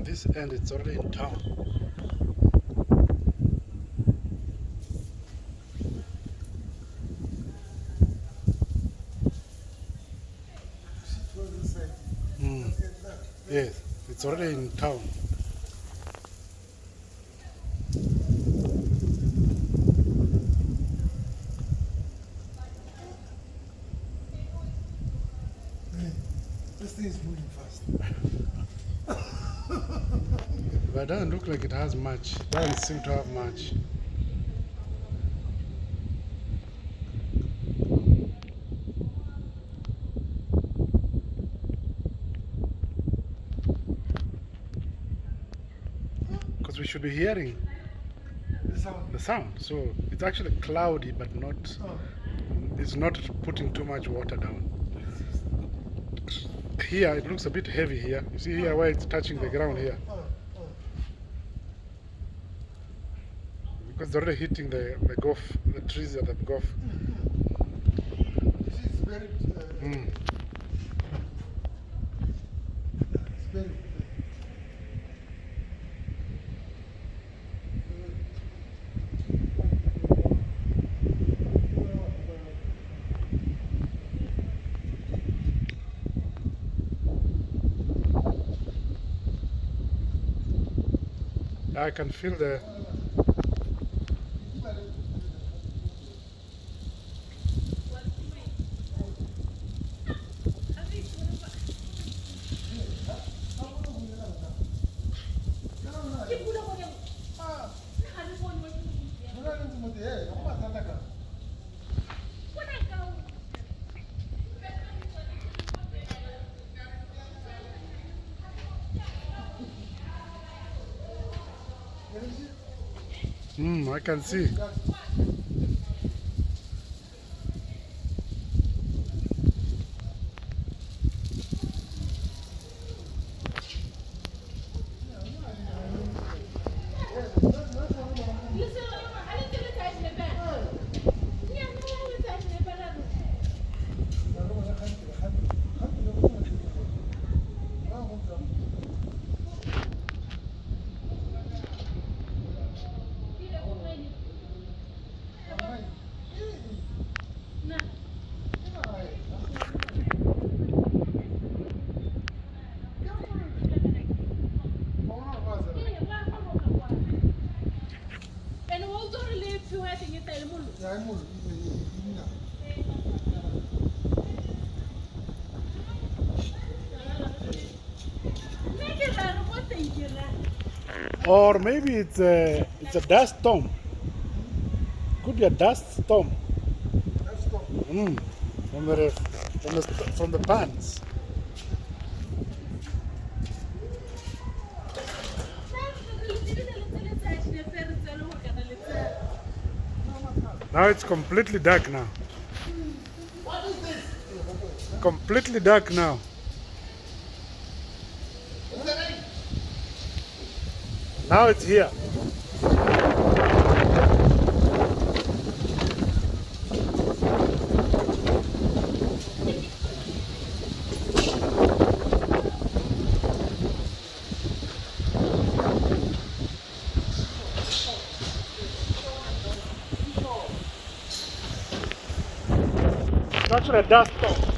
on this end, it's already in town. Mm. Yes, it's already in town. This thing is moving fast. But it doesn't look like it has much. It doesn't seem to have much. Because we should be hearing The sound. the sound. So it's actually cloudy, but not. Oh. It's not putting too much water down. Here it looks a bit heavy here. You see here where it's touching the ground here. Because it's already hitting the golf, the trees at the golf. This is very. Mm. It's very. I can feel the. I can see. Or maybe it's a dust storm. Could be a dust storm. From the pans. Now it's completely dark now. What is this? Completely dark now. Is that right? Now it's here. It's actually a dust storm.